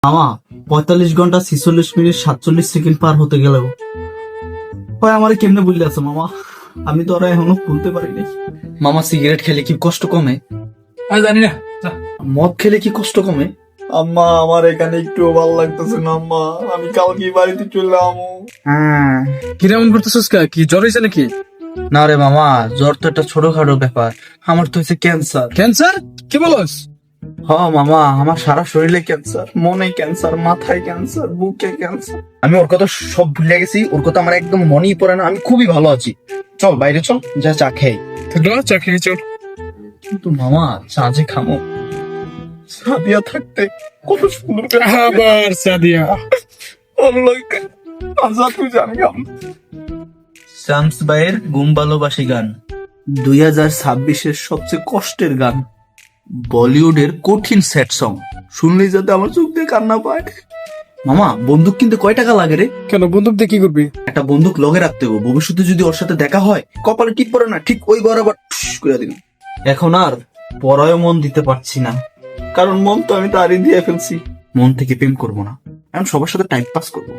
মামা 45 ঘন্টা 46 minute 47 second পার হতে গেল। হয় আমার কেমনে বুঝলে আছে মামা, আমি তো ওরা এখনো ভুলতে পারিনি। মামা সিগারেট খেলে কি কষ্ট কমে? জানি না। মদ খেলে কি কষ্ট কমে? আম্মা আমার এখানে একটু ভালো লাগতেছে না আম্মা, আমি কালকে বাড়িতে চলে আমু। কিরকম করতেছিস কি জ্বর হয়েছে নাকি? না রে মামা, জ্বর তো একটা ছোটখাটো ব্যাপার, আমার তো হয়েছে ক্যান্সার। ক্যান্সার? কি বলস? হ মামা, আমার সারা শরীরে ক্যান্সার, মনে ক্যান্সার, মাথায় ক্যান্সার, বুকে ক্যান্সার। আমি ওর কথা সব ভুলে গেছি, ওর কথা আমার একদম মনেই পড়ে না। আমি খুবই ভালো আছি, চল বাইরে চল, যা চা খাই। চা খেয়ে চল। কিন্তু মামা চা যে খামো, সাদিয়া থাকতে কত সুন্দর করে আবার সাদিয়া। ভালো লাগতে। আচ্ছা তুই জানি গাম শামস ভাইয়ের গুম ভালোবাসি গান 2026-এর সবচেয়ে কষ্টের গান, বলিউডের কঠিন স্যাড সং, শুনলেই যাতে আমার চোখ দিয়ে কান্না পায়। মামা বন্দুক কিনতে কয় টাকা লাগে রে? কেন বন্দুক দিয়ে কি করবি? একটা বন্দুক লগে রাখতে হবে, ভবিষ্যতে যদি ওর সাথে দেখা হয় কপালে টিপ পড়ে না, ঠিক ওই বরাবর ঠুস করে দিন। এখন আর পড়ায় মন দিতে পারছি না, কারণ মন তো আমি তারই দিয়ে ফেলছি। মন থেকে প্রেম করবো না, এখন সবার সাথে টাইম পাস করবো।